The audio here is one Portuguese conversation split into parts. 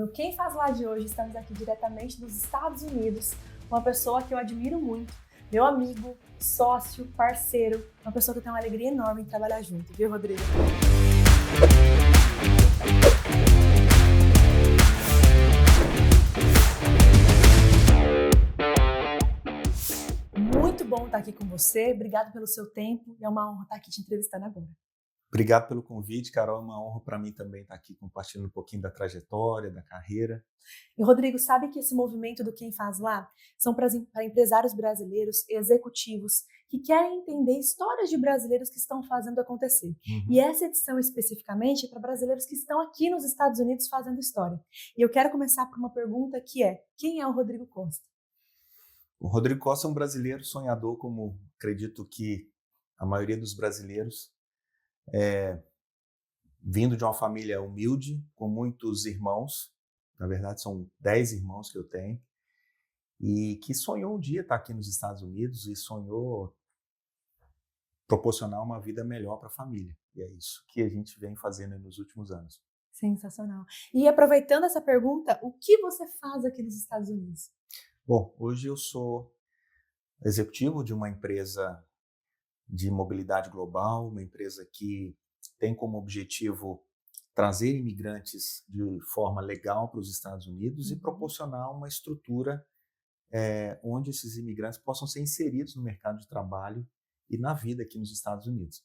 No Quem Faz Lá de hoje, estamos aqui diretamente dos Estados Unidos, uma pessoa que eu admiro muito, meu amigo, sócio, parceiro, uma pessoa que eu tenho uma alegria enorme em trabalhar junto, viu, Rodrigo? Muito bom estar aqui com você, obrigado pelo seu tempo e é uma honra estar aqui te entrevistando agora. Obrigado pelo convite, Carol. É uma honra para mim também estar aqui compartilhando um pouquinho da trajetória, da carreira. E, Rodrigo, sabe que esse movimento do Quem Faz Lá são para empresários brasileiros, executivos, que querem entender histórias de brasileiros que estão fazendo acontecer. E Uhum. essa edição especificamente é para brasileiros que estão aqui nos Estados Unidos fazendo história. E eu quero começar por uma pergunta que é: quem é o Rodrigo Costa? O Rodrigo Costa é um brasileiro sonhador, como acredito que a maioria dos brasileiros, vindo de uma família humilde, com muitos irmãos. Na verdade, são 10 irmãos que eu tenho, e que sonhou um dia estar aqui nos Estados Unidos e sonhou proporcionar uma vida melhor para a família. E é isso que a gente vem fazendo nos últimos anos. Sensacional. E aproveitando essa pergunta, o que você faz aqui nos Estados Unidos? Bom, hoje eu sou executivo de uma empresa de mobilidade global, uma empresa que tem como objetivo trazer imigrantes de forma legal para os Estados Unidos e Uhum. proporcionar uma estrutura onde esses imigrantes possam ser inseridos no mercado de trabalho e na vida aqui nos Estados Unidos.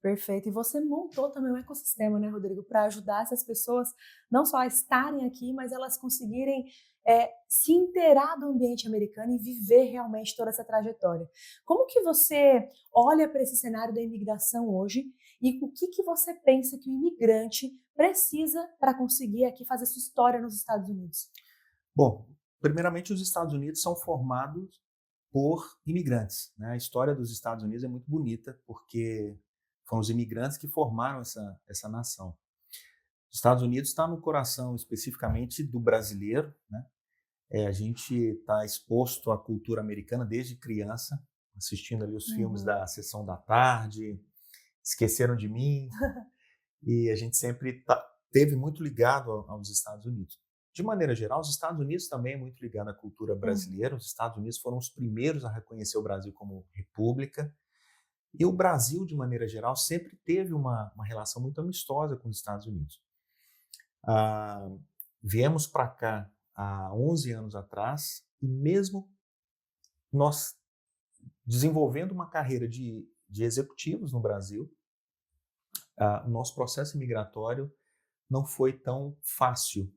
Perfeito. E você montou também um ecossistema, né, Rodrigo, para ajudar essas pessoas não só a estarem aqui, mas elas conseguirem se inteirar do ambiente americano e viver realmente toda essa trajetória. Como que você olha para esse cenário da imigração hoje e o que você pensa que o imigrante precisa para conseguir aqui fazer sua história nos Estados Unidos? Bom, primeiramente os Estados Unidos são formados por imigrantes, né? A história dos Estados Unidos é muito bonita porque foram os imigrantes que formaram essa nação. Os Estados Unidos está no coração especificamente do brasileiro, né? A gente está exposto à cultura americana desde criança, assistindo ali os filmes Uhum. da Sessão da Tarde, Esqueceram de Mim, e a gente sempre teve muito ligado aos Estados Unidos. De maneira geral, os Estados Unidos também é muito ligado à cultura Uhum. brasileira. Os Estados Unidos foram os primeiros a reconhecer o Brasil como república, e o Brasil, de maneira geral, sempre teve uma relação muito amistosa com os Estados Unidos. Ah, Viemos para cá há 11 anos atrás, e mesmo nós desenvolvendo uma carreira de executivos no Brasil, o nosso processo migratório não foi tão fácil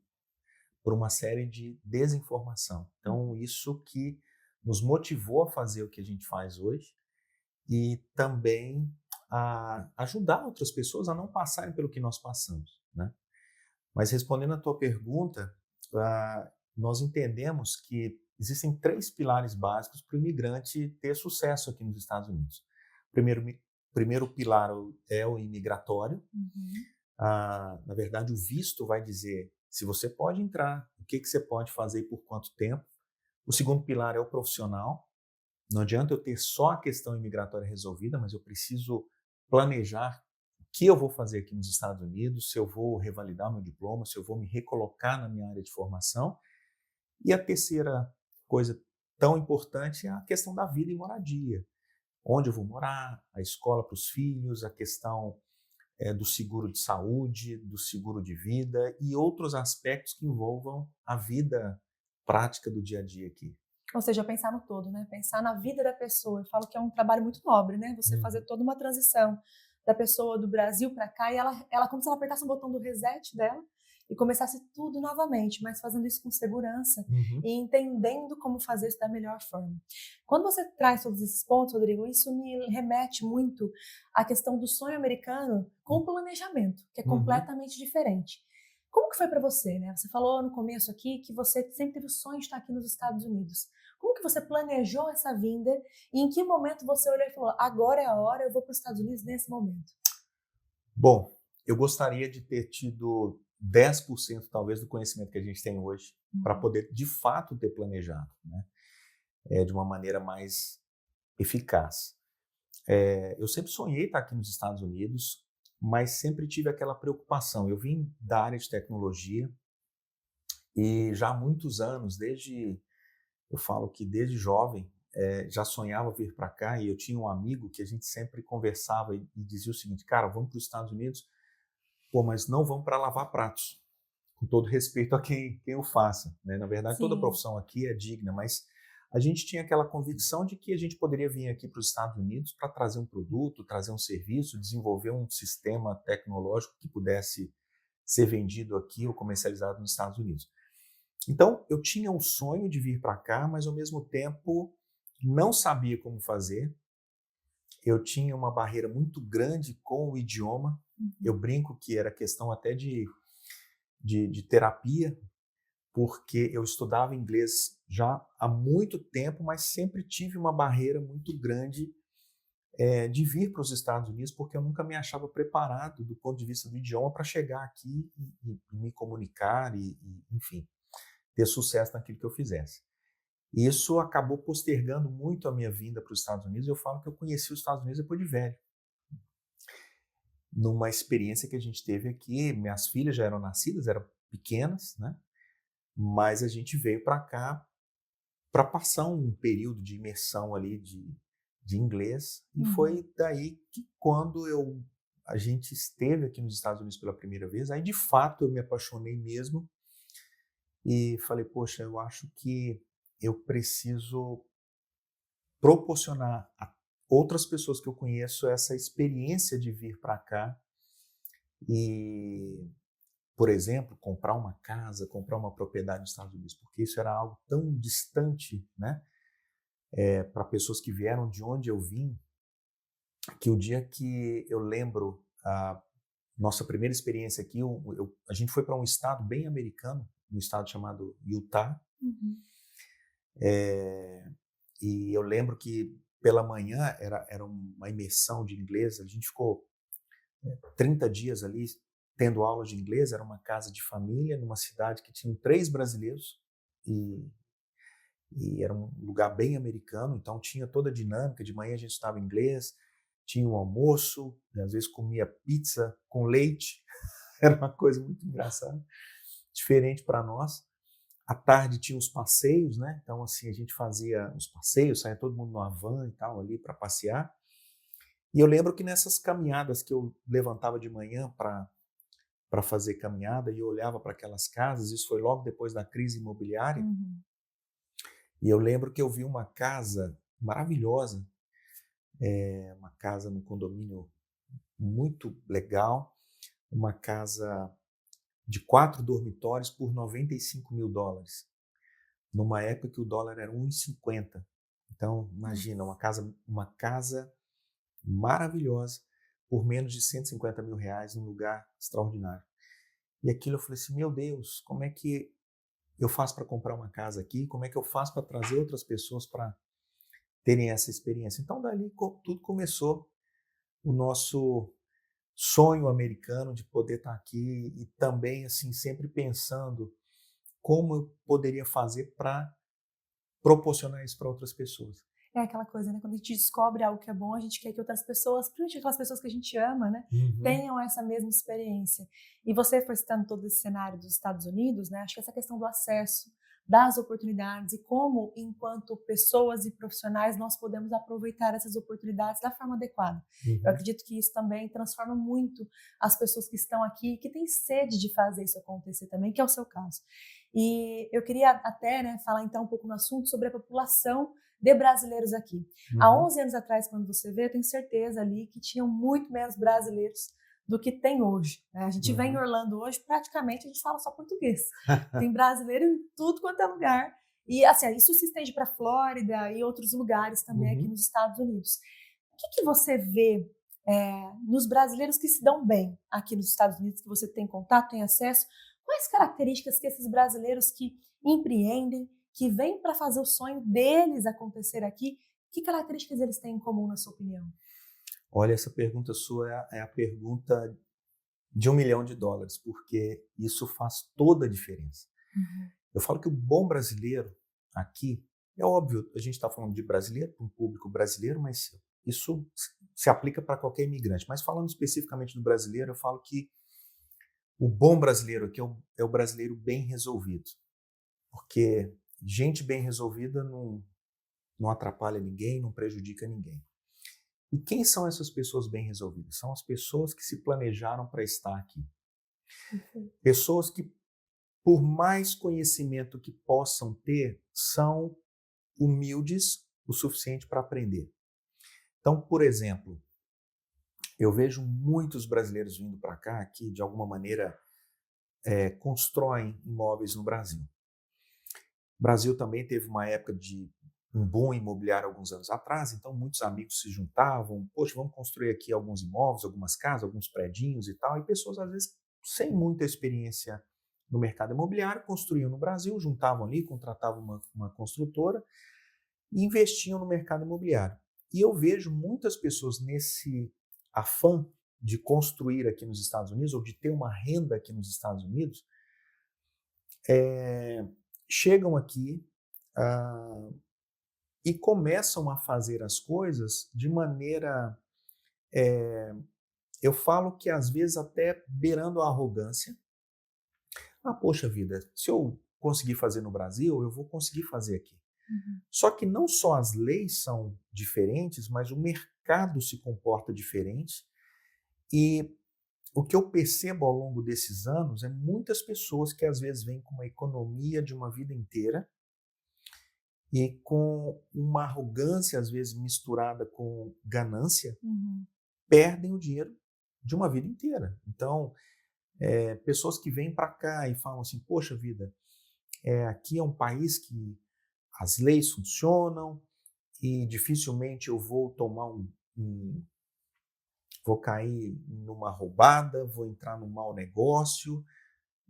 por uma série de desinformação. Então, isso que nos motivou a fazer o que a gente faz hoje e também a ajudar outras pessoas a não passarem pelo que nós passamos, né? Mas respondendo à tua pergunta, nós entendemos que existem 3 pilares básicos para o imigrante ter sucesso aqui nos Estados Unidos. Primeiro, primeiro pilar é o imigratório. Uhum. Na verdade, o visto vai dizer se você pode entrar, o que você pode fazer e por quanto tempo. O segundo pilar é o profissional. Não adianta eu ter só a questão imigratória resolvida, mas eu preciso planejar o que eu vou fazer aqui nos Estados Unidos, se eu vou revalidar meu diploma, se eu vou me recolocar na minha área de formação. E a terceira coisa tão importante é a questão da vida e moradia. Onde eu vou morar, a escola para os filhos, a questão do seguro de saúde, do seguro de vida e outros aspectos que envolvam a vida prática do dia a dia aqui. Ou seja, pensar no todo, né, pensar na vida da pessoa. Eu falo que é um trabalho muito nobre, né, você fazer Uhum. toda uma transição da pessoa do Brasil para cá e ela como se ela apertasse um botão do reset dela e começasse tudo novamente, mas fazendo isso com segurança Uhum. e entendendo como fazer isso da melhor forma. Quando você traz todos esses pontos, Rodrigo, isso me remete muito à questão do sonho americano com planejamento, que é Uhum. completamente diferente. Como que foi para você, né? Você falou no começo aqui que você sempre teve o sonho de estar aqui nos Estados Unidos. Como que você planejou essa vinda e em que momento você olhou e falou: agora é a hora, eu vou para os Estados Unidos nesse momento? Bom, eu gostaria de ter tido 10% talvez do conhecimento que a gente tem hoje para Uhum. poder de fato ter planejado, né? De uma maneira mais eficaz. Eu sempre sonhei estar aqui nos Estados Unidos, mas sempre tive aquela preocupação. Eu vim da área de tecnologia E já há muitos anos, eu falo que desde jovem, já sonhava vir para cá, e eu tinha um amigo que a gente sempre conversava e dizia o seguinte: cara, vamos para os Estados Unidos, pô, mas não vamos para lavar pratos, com todo respeito a quem o faça, né? Na verdade, toda Sim. profissão aqui é digna, mas a gente tinha aquela convicção de que a gente poderia vir aqui para os Estados Unidos para trazer um produto, trazer um serviço, desenvolver um sistema tecnológico que pudesse ser vendido aqui ou comercializado nos Estados Unidos. Então, eu tinha o sonho de vir para cá, mas ao mesmo tempo não sabia como fazer. Eu tinha uma barreira muito grande com o idioma. Eu Uhum. brinco que era questão até de terapia, porque eu estudava inglês já há muito tempo, mas sempre tive uma barreira muito grande de vir para os Estados Unidos, porque eu nunca me achava preparado do ponto de vista do idioma para chegar aqui e me comunicar enfim, ter sucesso naquilo que eu fizesse. E isso acabou postergando muito a minha vinda para os Estados Unidos. Eu falo que eu conheci os Estados Unidos depois de velho, numa experiência que a gente teve aqui. Minhas filhas já eram nascidas, eram pequenas, né? Mas a gente veio para cá para passar um período de imersão ali de inglês. E Uhum. foi daí que quando a gente esteve aqui nos Estados Unidos pela primeira vez, aí de fato eu me apaixonei mesmo e falei, poxa, eu acho que eu preciso proporcionar a outras pessoas que eu conheço essa experiência de vir para cá e, por exemplo, comprar uma casa, comprar uma propriedade nos Estados Unidos, porque isso era algo tão distante, né, para pessoas que vieram de onde eu vim, que o dia que eu lembro a nossa primeira experiência aqui, a gente foi para um estado bem americano, um estado chamado Utah, Uhum. eh, e eu lembro que pela manhã era uma imersão de inglês. A gente ficou 30 dias ali tendo aula de inglês. Era uma casa de família numa cidade que tinha 3 brasileiros e era um lugar bem americano, então tinha toda a dinâmica. De manhã a gente estudava inglês, tinha um almoço, e às vezes comia pizza com leite. Era uma coisa muito engraçada, diferente para nós. À tarde tinha os passeios, né? Então, assim, a gente fazia os passeios, saía todo mundo numa van e tal ali para passear. E eu lembro que nessas caminhadas que eu levantava de manhã para fazer caminhada e eu olhava para aquelas casas, isso foi logo depois da crise imobiliária, Uhum. e eu lembro que eu vi uma casa maravilhosa, uma casa num condomínio muito legal, uma casa de 4 dormitórios por US$ 95.000, numa época que o dólar era 1,50. Então, imagina, Nossa. uma casa maravilhosa por menos de R$ 150.000, num lugar extraordinário. E aquilo eu falei assim, meu Deus, como é que eu faço para comprar uma casa aqui? Como é que eu faço para trazer outras pessoas para terem essa experiência? Então, dali tudo começou, o nosso sonho americano de poder estar aqui e também, assim, sempre pensando como eu poderia fazer para proporcionar isso para outras pessoas. É aquela coisa, né, quando a gente descobre algo que é bom, a gente quer que outras pessoas, principalmente aquelas pessoas que a gente ama, né, Uhum, tenham essa mesma experiência. E você foi citando todo esse cenário dos Estados Unidos, né, acho que essa questão do acesso, das oportunidades e como, enquanto pessoas e profissionais, nós podemos aproveitar essas oportunidades da forma adequada. Eu uhum. acredito que isso também transforma muito as pessoas que estão aqui, que têm sede de fazer isso acontecer também, que é o seu caso. E eu queria até, né, falar então um pouco no assunto sobre a população de brasileiros aqui. Há Uhum, 11 anos atrás, quando você vê, eu tenho certeza ali que tinham muito menos brasileiros do que tem hoje, né. A gente vem em uhum. Orlando hoje, praticamente a gente fala só português. Tem brasileiro em tudo quanto é lugar. E, assim, isso se estende para Flórida e outros lugares também aqui Uhum. nos Estados Unidos. O que você vê, nos brasileiros que se dão bem aqui nos Estados Unidos, que você tem contato, tem acesso? Quais características que esses brasileiros que empreendem, que vêm para fazer o sonho deles acontecer aqui, que características eles têm em comum, na sua opinião? Olha, essa pergunta sua é a pergunta de US$ 1.000.000, porque isso faz toda a diferença. Uhum. Eu falo que o bom brasileiro aqui, é óbvio, a gente está falando de brasileiro, para um público brasileiro, mas isso se aplica para qualquer imigrante. Mas falando especificamente do brasileiro, eu falo que o bom brasileiro aqui é o brasileiro bem resolvido, porque gente bem resolvida não atrapalha ninguém, não prejudica ninguém. E quem são essas pessoas bem resolvidas? São as pessoas que se planejaram para estar aqui. Uhum. Pessoas que, por mais conhecimento que possam ter, são humildes o suficiente para aprender. Então, por exemplo, eu vejo muitos brasileiros vindo para cá que, de alguma maneira, constroem imóveis no Brasil. O Brasil também teve uma época de um boom imobiliário alguns anos atrás, então muitos amigos se juntavam, poxa, vamos construir aqui alguns imóveis, algumas casas, alguns predinhos e tal, e pessoas às vezes sem muita experiência no mercado imobiliário, construíam no Brasil, juntavam ali, contratavam uma construtora e investiam no mercado imobiliário. E eu vejo muitas pessoas nesse afã de construir aqui nos Estados Unidos, ou de ter uma renda aqui nos Estados Unidos, chegam aqui e começam a fazer as coisas de maneira, eu falo que às vezes até beirando a arrogância. Ah, poxa vida, se eu conseguir fazer no Brasil, eu vou conseguir fazer aqui. Uhum. Só que não só as leis são diferentes, mas o mercado se comporta diferente. E o que eu percebo ao longo desses anos é muitas pessoas que às vezes vêm com uma economia de uma vida inteira e com uma arrogância, às vezes misturada com ganância, Uhum. perdem o dinheiro de uma vida inteira. Então, pessoas que vêm para cá e falam assim, poxa vida, aqui é um país que as leis funcionam e dificilmente eu vou tomar vou cair numa roubada, vou entrar num mau negócio,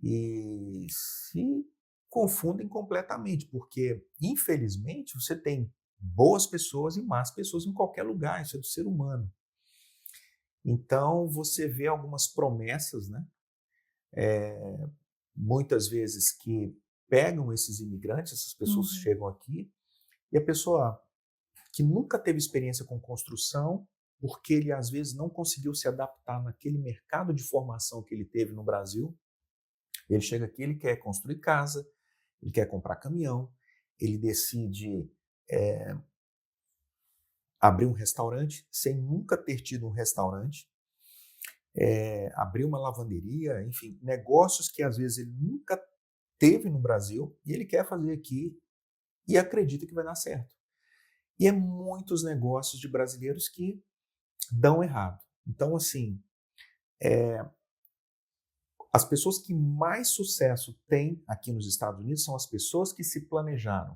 e se confundem completamente, porque infelizmente você tem boas pessoas e más pessoas em qualquer lugar, isso é do ser humano. Então você vê algumas promessas, né? Muitas vezes que pegam esses imigrantes, essas pessoas que Uhum. chegam aqui, e a pessoa que nunca teve experiência com construção, porque ele às vezes não conseguiu se adaptar naquele mercado de formação que ele teve no Brasil, ele chega aqui, ele quer construir casa, ele quer comprar caminhão, ele decide abrir um restaurante sem nunca ter tido um restaurante, abrir uma lavanderia, enfim, negócios que às vezes ele nunca teve no Brasil e ele quer fazer aqui e acredita que vai dar certo. E é muitos negócios de brasileiros que dão errado. Então, assim, as pessoas que mais sucesso têm aqui nos Estados Unidos são as pessoas que se planejaram.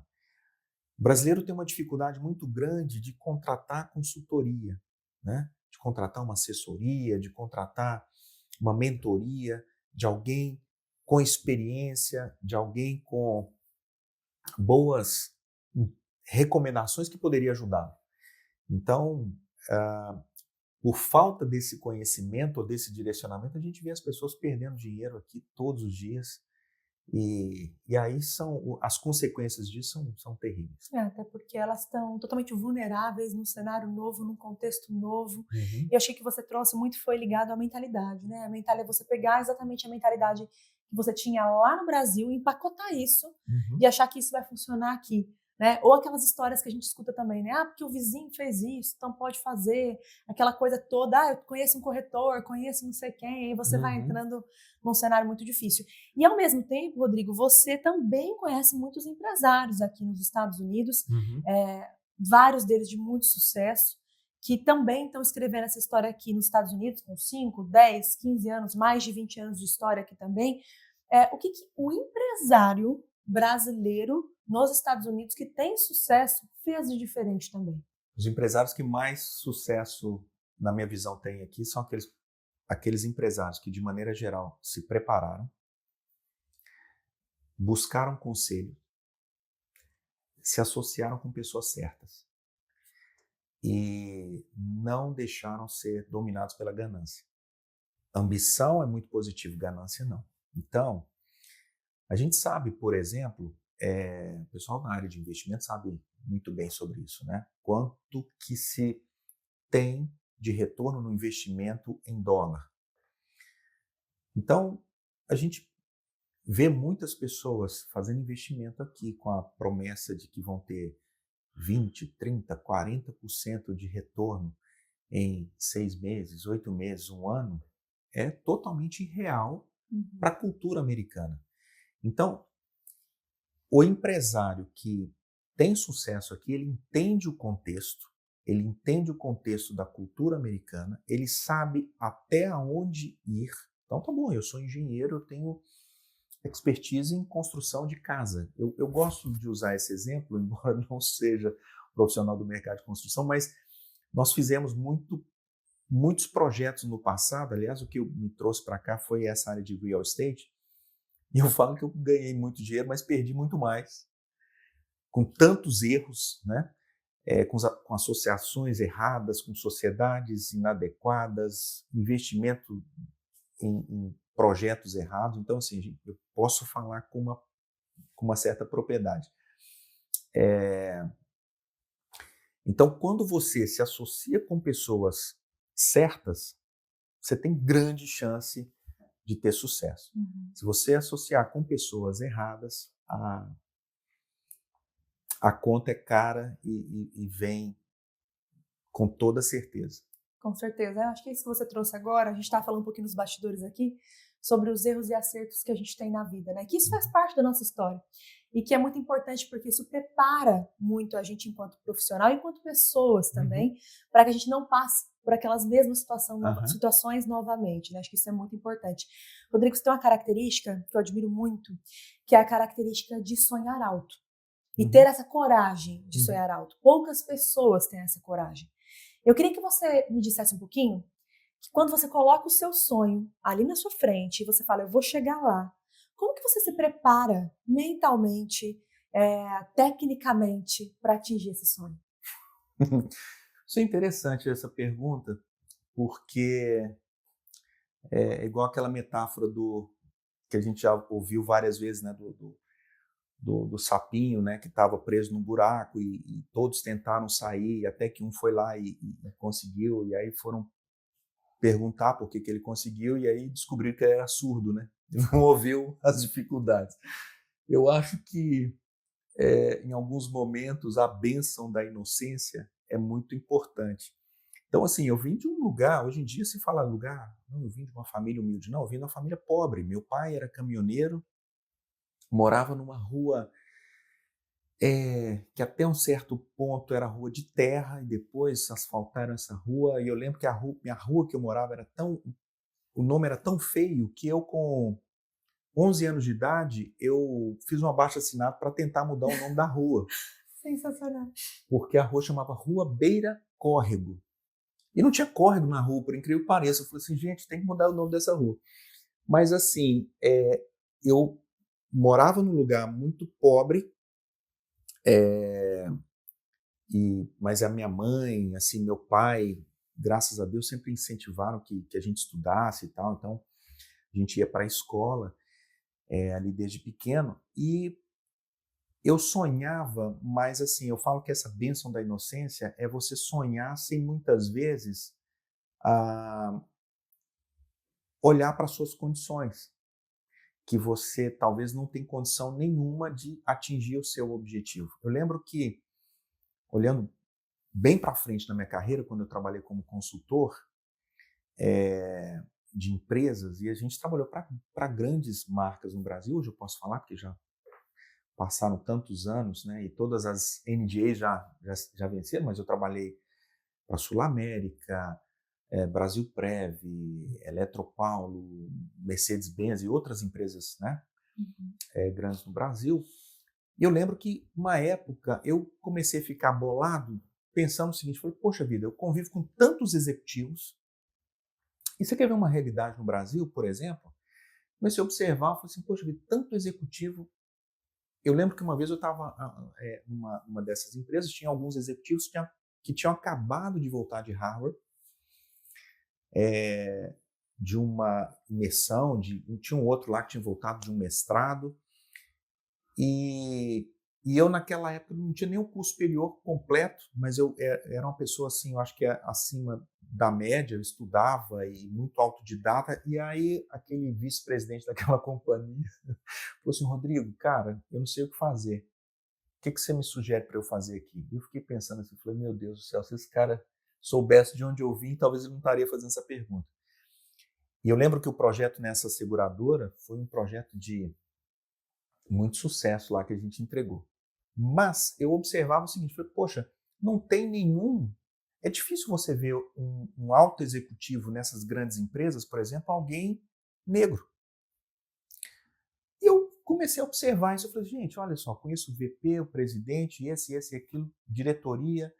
O brasileiro tem uma dificuldade muito grande de contratar consultoria, né? De contratar uma assessoria, de contratar uma mentoria de alguém com experiência, de alguém com boas recomendações que poderia ajudá-lo. Então, por falta desse conhecimento ou desse direcionamento, a gente vê as pessoas perdendo dinheiro aqui todos os dias. E aí as consequências disso são terríveis. Até porque elas estão totalmente vulneráveis num cenário novo, num contexto novo. Uhum. E eu achei que você trouxe muito foi ligado à mentalidade, né? A mentalidade é você pegar exatamente a mentalidade que você tinha lá no Brasil, empacotar isso e Uhum. achar que isso vai funcionar aqui, né? Ou aquelas histórias que a gente escuta também, né? Ah, porque o vizinho fez isso, então pode fazer. Aquela coisa toda, ah, eu conheço um corretor, conheço não sei quem, aí você vai Uhum. entrando num cenário muito difícil. E ao mesmo tempo, Rodrigo, você também conhece muitos empresários aqui nos Estados Unidos, Uhum. vários deles de muito sucesso, que também estão escrevendo essa história aqui nos Estados Unidos, com 5, 10, 15 anos, mais de 20 anos de história aqui também. O que o empresário brasileiro nos Estados Unidos que tem sucesso fez de diferente também? Os empresários que mais sucesso, na minha visão, têm aqui são aqueles empresários que, de maneira geral, se prepararam, buscaram conselho, se associaram com pessoas certas e não deixaram ser dominados pela ganância. Ambição é muito positivo, ganância não. Então, a gente sabe, por exemplo, o pessoal na área de investimento sabe muito bem sobre isso, né? Quanto que se tem de retorno no investimento em dólar. Então, a gente vê muitas pessoas fazendo investimento aqui com a promessa de que vão ter 20, 30, 40% de retorno em 6 meses, 8 meses, um ano, é totalmente irreal para a cultura americana. Então, o empresário que tem sucesso aqui, ele entende o contexto da cultura americana, ele sabe até onde ir. Então, tá bom, eu sou engenheiro, eu tenho expertise em construção de casa. Eu gosto de usar esse exemplo, embora não seja profissional do mercado de construção, mas nós fizemos muitos projetos no passado. Aliás, o que me trouxe para cá foi essa área de real estate. E eu falo que eu ganhei muito dinheiro, mas perdi muito mais, com tantos erros, né? Com associações erradas, com sociedades inadequadas, investimento em projetos errados. Então, assim, gente, eu posso falar com uma certa propriedade. Então, quando você se associa com pessoas certas, você tem grande chance de ter sucesso. Se você associar com pessoas erradas, a conta é cara e vem com toda certeza. Com certeza. Eu acho que é isso que você trouxe agora. A gente estava falando um pouquinho nos bastidores aqui sobre os erros e acertos que a gente tem na vida, né? Que isso faz parte da nossa história e que é muito importante porque isso prepara muito a gente enquanto profissional e enquanto pessoas também, para que a gente não passe por aquelas mesmas situações novamente, né? Acho que isso é muito importante. Rodrigo, você tem uma característica que eu admiro muito, que é a característica de sonhar alto e ter essa coragem de sonhar alto. Poucas pessoas têm essa coragem. Eu queria que você me dissesse um pouquinho que quando você coloca o seu sonho ali na sua frente e você fala, eu vou chegar lá, como que você se prepara mentalmente, tecnicamente, para atingir esse sonho? Isso é interessante, essa pergunta, porque é igual aquela metáfora que a gente já ouviu várias vezes, né, do sapinho, né, que estava preso num buraco e todos tentaram sair, até que um foi lá e conseguiu, e aí foram perguntar por que ele conseguiu, e aí descobriram que ele era surdo, né, e não ouviu as dificuldades. Eu acho que, em alguns momentos, a bênção da inocência é muito importante. Então, assim, eu vim de um lugar, hoje em dia se fala lugar, não, eu vim de uma família humilde, não, eu vim de uma família pobre. Meu pai era caminhoneiro, morava numa rua que até um certo ponto era rua de terra, e depois asfaltaram essa rua, e eu lembro que minha rua que eu morava o nome era tão feio que eu, com 11 anos de idade, eu fiz um abaixo-assinado para tentar mudar o nome da rua. Sensacional. Porque a rua chamava Rua Beira Córrego. E não tinha córrego na rua, por incrível que pareça. Eu falei assim, gente, tem que mudar o nome dessa rua. Mas assim, eu morava num lugar muito pobre, mas a minha mãe, assim, meu pai, graças a Deus, sempre incentivaram que a gente estudasse e tal. Então, a gente ia para a escola ali desde pequeno. E eu sonhava, mas assim, eu falo que essa bênção da inocência é você sonhar sem muitas vezes olhar para suas condições, que você talvez não tem condição nenhuma de atingir o seu objetivo. Eu lembro que, olhando bem para frente na minha carreira, quando eu trabalhei como consultor de empresas, e a gente trabalhou para grandes marcas no Brasil, hoje eu posso falar, porque já passaram tantos anos, né, e todas as NDAs já venceram, mas eu trabalhei para a Sul América, Brasilprev, Eletropaulo, Mercedes-Benz e outras empresas, né, grandes no Brasil. E eu lembro que, uma época, eu comecei a ficar bolado, pensando o seguinte, falei, poxa vida, eu convivo com tantos executivos, e você quer ver uma realidade no Brasil, por exemplo? Comecei a observar, falei assim, poxa vida, tanto executivo. Eu lembro que uma vez eu estava numa dessas empresas, tinha alguns executivos que tinham acabado de voltar de Harvard, de uma imersão, tinha um outro lá que tinha voltado de um mestrado, e E eu, naquela época, não tinha nem o curso superior completo, mas eu era uma pessoa, assim, eu acho que acima da média, eu estudava e muito autodidata. E aí, aquele vice-presidente daquela companhia falou assim: Rodrigo, cara, eu não sei o que fazer. O que você me sugere para eu fazer aqui? E eu fiquei pensando assim, falei, meu Deus do céu, se esse cara soubesse de onde eu vim, talvez ele não estaria fazendo essa pergunta. E eu lembro que o projeto nessa seguradora foi um projeto de muito sucesso lá que a gente entregou. Mas eu observava o seguinte, falei, poxa, não tem nenhum... É difícil você ver um alto executivo nessas grandes empresas, por exemplo, alguém negro. E eu comecei a observar isso, eu falei, gente, olha só, conheço o VP, o presidente, esse e aquilo, diretoria.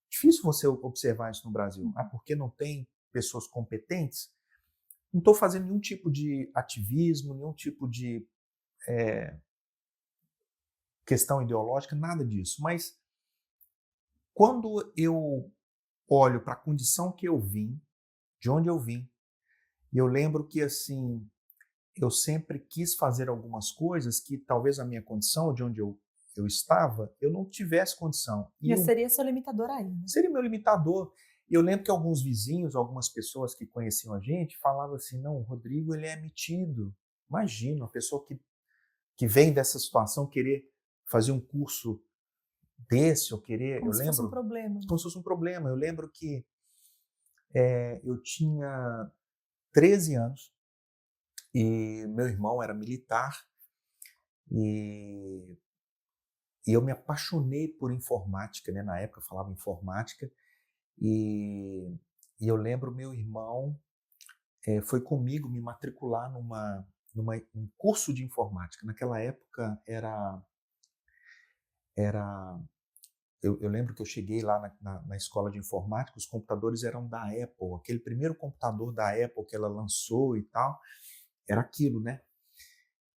Difícil você observar isso no Brasil. Ah, porque não tem pessoas competentes? Não estou fazendo nenhum tipo de ativismo, nenhum tipo de questão ideológica, nada disso. Mas quando eu olho para a condição que eu vim, de onde eu vim, e eu lembro que assim, eu sempre quis fazer algumas coisas que talvez a minha condição, de onde eu estava, eu não tivesse condição. E seria seu limitador aí, né? Seria meu limitador. E eu lembro que alguns vizinhos, algumas pessoas que conheciam a gente, falavam assim, não, o Rodrigo ele é metido. Imagina, uma pessoa que vem dessa situação querer fazer um curso desse, ou querer... Como se fosse um problema. Como se fosse um problema. Eu lembro que eu tinha 13 anos e meu irmão era militar e eu me apaixonei por informática, né? Na época eu falava informática e eu lembro meu irmão foi comigo me matricular um curso de informática. Naquela época era eu lembro que eu cheguei lá na escola de informática, os computadores eram da Apple, aquele primeiro computador da Apple que ela lançou e tal, era aquilo, né?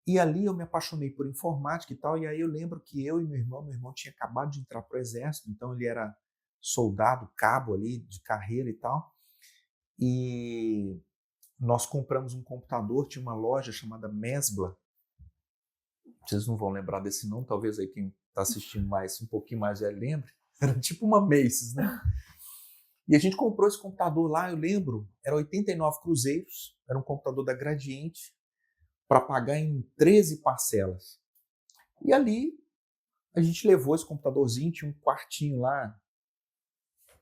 E ali eu me apaixonei por informática e tal, e aí eu lembro que eu e meu irmão tinha acabado de entrar para o exército, então ele era soldado, cabo ali, de carreira e tal, e nós compramos um computador, tinha uma loja chamada Mesbla, vocês não vão lembrar desse nome, talvez aí quem está assistindo um pouquinho mais velho lembre, era tipo uma Macy's, né? E a gente comprou esse computador lá, eu lembro, era 89 cruzeiros, era um computador da Gradiente, para pagar em 13 parcelas. E ali a gente levou esse computadorzinho, tinha um quartinho lá,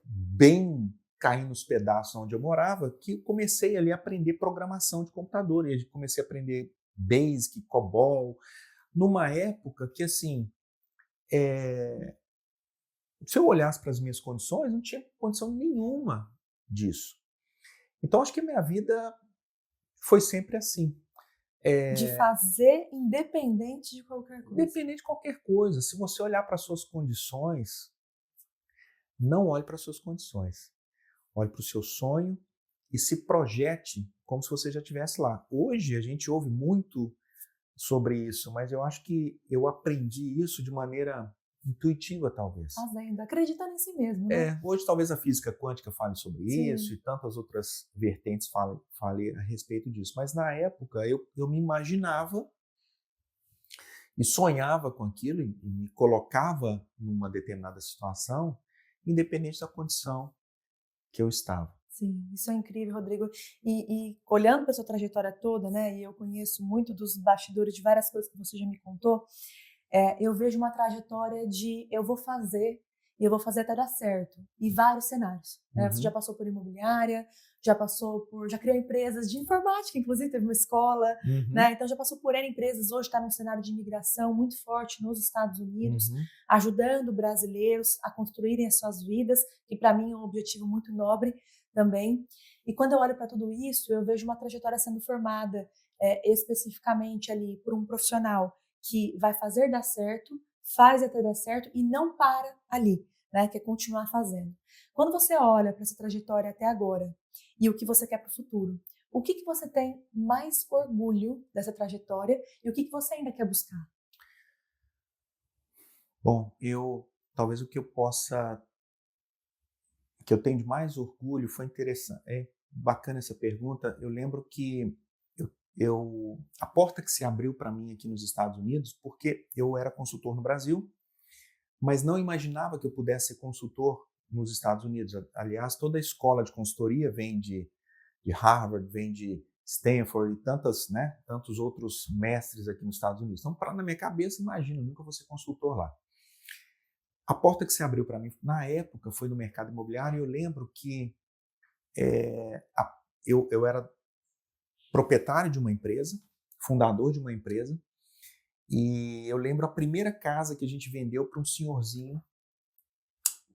bem caindo nos pedaços onde eu morava, que eu comecei ali a aprender programação de computador, e comecei a aprender Basic, COBOL, numa época que, assim, se eu olhasse para as minhas condições, não tinha condição nenhuma disso. Então, acho que a minha vida foi sempre assim. De fazer independente de qualquer coisa. Independente de qualquer coisa. Se você olhar para as suas condições, não olhe para as suas condições. Olhe para o seu sonho e se projete como se você já estivesse lá. Hoje a gente ouve muito sobre isso, mas eu acho que eu aprendi isso de maneira intuitiva, talvez. Fazendo, acreditando em si mesmo, né? Hoje talvez a física quântica fale sobre Sim. isso e tantas outras vertentes falem a respeito disso. Mas na época eu me imaginava e sonhava com aquilo e me colocava numa determinada situação, independente da condição que eu estava. Sim, isso é incrível, Rodrigo. E olhando para a sua trajetória toda, né, e eu conheço muito dos bastidores de várias coisas que você já me contou, eu vejo uma trajetória de eu vou fazer e eu vou fazer até dar certo, em vários cenários. Né? Você já passou por imobiliária, já criou empresas de informática, inclusive teve uma escola, né? Então já passou por N empresas, hoje está num cenário de imigração muito forte nos Estados Unidos, ajudando brasileiros a construírem as suas vidas, que para mim é um objetivo muito nobre também. E quando eu olho para tudo isso, eu vejo uma trajetória sendo formada especificamente ali por um profissional que vai fazer dar certo, faz até dar certo e não para ali, né? Que é continuar fazendo. Quando você olha para essa trajetória até agora e o que você quer para o futuro, o que você tem mais orgulho dessa trajetória e o que você ainda quer buscar? Bom, talvez o que eu tenho de mais orgulho foi interessante. É bacana essa pergunta. Eu lembro que a porta que se abriu para mim aqui nos Estados Unidos, porque eu era consultor no Brasil mas não imaginava que eu pudesse ser consultor nos Estados Unidos. Aliás, toda a escola de consultoria vem de Harvard, vem de Stanford e tantos outros mestres aqui nos Estados Unidos. Então, na minha cabeça, imagino, nunca vou ser consultor lá. A porta que se abriu para mim, na época, foi no mercado imobiliário, e eu lembro que eu era proprietário de uma empresa, fundador de uma empresa, e eu lembro a primeira casa que a gente vendeu para um senhorzinho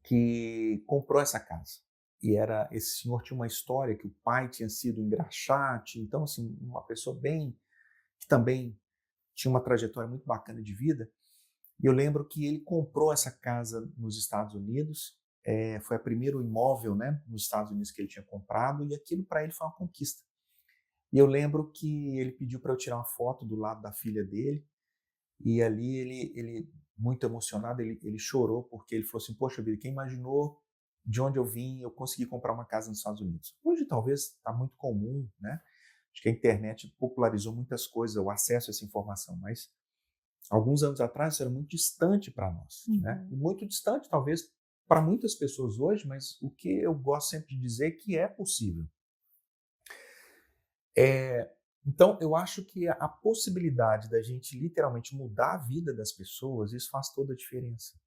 que comprou essa casa. E esse senhor tinha uma história que o pai tinha sido engraxate, então assim, uma pessoa que também tinha uma trajetória muito bacana de vida. E eu lembro que ele comprou essa casa nos Estados Unidos, foi o primeiro imóvel, né, nos Estados Unidos que ele tinha comprado, e aquilo para ele foi uma conquista. E eu lembro que ele pediu para eu tirar uma foto do lado da filha dele, e ali ele muito emocionado, ele chorou, porque ele falou assim: poxa vida, quem imaginou de onde eu vim, eu consegui comprar uma casa nos Estados Unidos. Hoje talvez está muito comum, né? Acho que a internet popularizou muitas coisas, o acesso a essa informação, mas alguns anos atrás isso era muito distante para nós, né? E muito distante talvez para muitas pessoas hoje, mas o que eu gosto sempre de dizer é que é possível. Então, eu acho que a possibilidade da gente literalmente mudar a vida das pessoas, isso faz toda a diferença.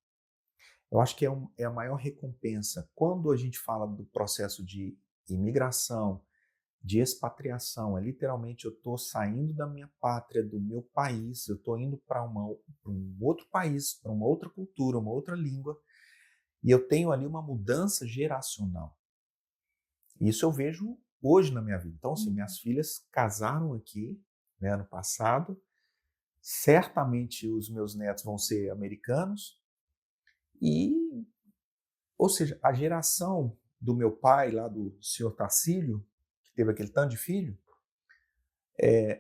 Eu acho que é a maior recompensa. Quando a gente fala do processo de imigração, de expatriação, literalmente eu estou saindo da minha pátria, do meu país, eu estou indo para um outro país, para uma outra cultura, uma outra língua, e eu tenho ali uma mudança geracional. Isso eu vejo hoje na minha vida. Então, assim, minhas filhas casaram aqui, né, ano passado. Certamente os meus netos vão ser americanos. Ou seja, a geração do meu pai, lá do senhor Tacílio, que teve aquele tanto de filho,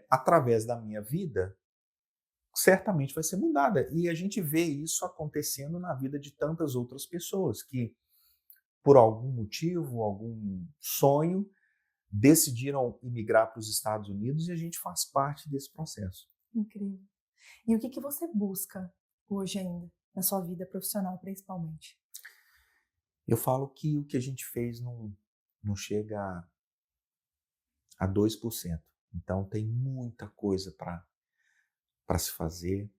através da minha vida, certamente vai ser mudada. E a gente vê isso acontecendo na vida de tantas outras pessoas que, por algum motivo, algum sonho, decidiram imigrar para os Estados Unidos, e a gente faz parte desse processo. Incrível. E o que você busca hoje ainda, na sua vida profissional, principalmente? Eu falo que o que a gente fez não chega a 2%. Então, tem muita coisa para se fazer.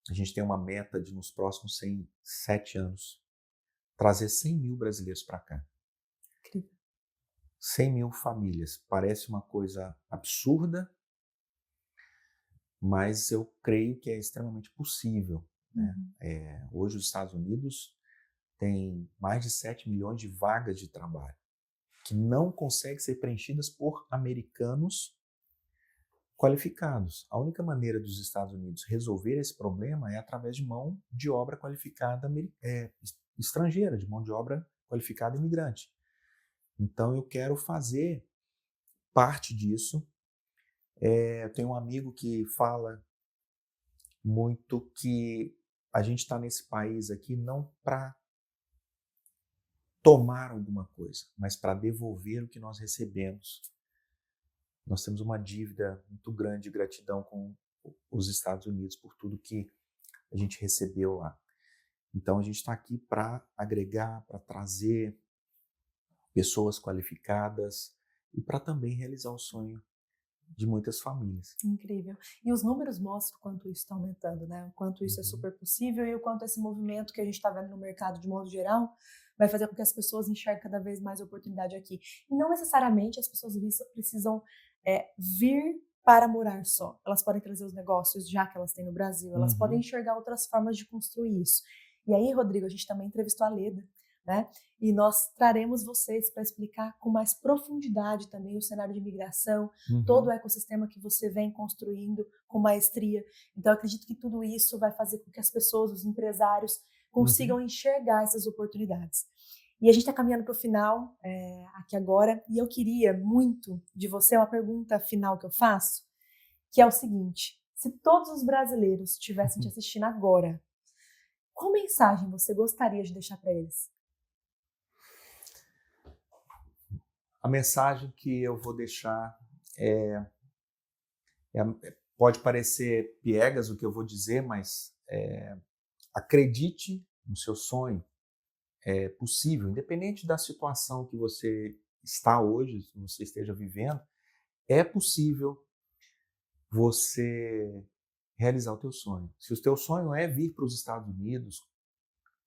A gente tem uma meta de, nos próximos 7 anos, trazer 100 mil brasileiros para cá. Incrível. 100 mil famílias. Parece uma coisa absurda, mas eu creio que é extremamente possível, né? Hoje os Estados Unidos têm mais de 7 milhões de vagas de trabalho que não conseguem ser preenchidas por americanos qualificados. A única maneira dos Estados Unidos resolver esse problema é através de mão de obra qualificada estrangeira, de mão de obra qualificada imigrante. Então eu quero fazer parte disso. Eu tenho um amigo que fala muito que a gente está nesse país aqui não para tomar alguma coisa, mas para devolver o que nós recebemos. Nós temos uma dívida muito grande de gratidão com os Estados Unidos por tudo que a gente recebeu lá. Então a gente está aqui para agregar, para trazer pessoas qualificadas e para também realizar o sonho de muitas famílias. Incrível. E os números mostram o quanto isso está aumentando, né? O quanto isso é super possível e o quanto esse movimento que a gente está vendo no mercado de modo geral vai fazer com que as pessoas enxerguem cada vez mais oportunidade aqui. E não necessariamente as pessoas precisam vir para morar só. Elas podem trazer os negócios já que elas têm no Brasil, elas podem enxergar outras formas de construir isso. E aí, Rodrigo, a gente também entrevistou a Leda, né? E nós traremos vocês para explicar com mais profundidade também o cenário de imigração, todo o ecossistema que você vem construindo com maestria. Então, eu acredito que tudo isso vai fazer com que as pessoas, os empresários, consigam enxergar essas oportunidades. E a gente está caminhando para o final aqui agora, e eu queria muito de você uma pergunta final que eu faço, que é o seguinte: se todos os brasileiros estivessem te assistindo agora, qual mensagem você gostaria de deixar para eles? A mensagem que eu vou deixar pode parecer piegas o que eu vou dizer, mas acredite no seu sonho, é possível, independente da situação que você está hoje, que você esteja vivendo, é possível você realizar o teu sonho. Se o teu sonho é vir para os Estados Unidos,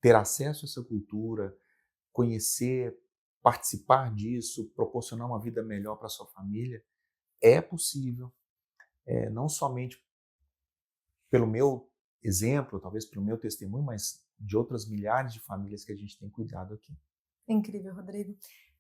ter acesso a essa cultura, conhecer, participar disso, proporcionar uma vida melhor para sua família, é possível, não somente pelo meu exemplo, talvez pelo meu testemunho, mas de outras milhares de famílias que a gente tem cuidado aqui. Incrível, Rodrigo.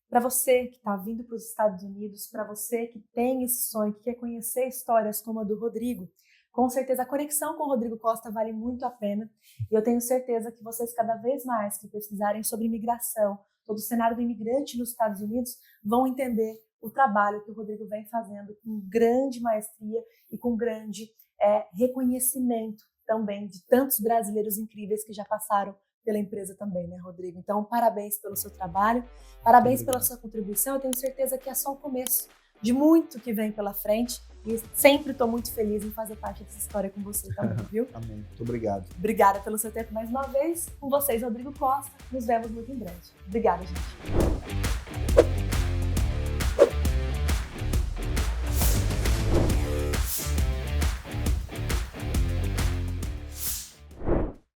Para você que está vindo para os Estados Unidos, para você que tem esse sonho, que quer conhecer histórias como a do Rodrigo, com certeza a conexão com o Rodrigo Costa vale muito a pena. E eu tenho certeza que vocês, cada vez mais que pesquisarem sobre imigração, todo o cenário do imigrante nos Estados Unidos, vão entender o trabalho que o Rodrigo vem fazendo com grande maestria e com grande reconhecimento também de tantos brasileiros incríveis que já passaram pela empresa também, né, Rodrigo? Então, parabéns pelo seu trabalho, parabéns pela sua contribuição. Eu tenho certeza que é só o começo de muito que vem pela frente e sempre estou muito feliz em fazer parte dessa história com você também, viu? Amém. Muito obrigado. Obrigada pelo seu tempo mais uma vez. Com vocês, Rodrigo Costa. Nos vemos muito em breve. Obrigada, gente.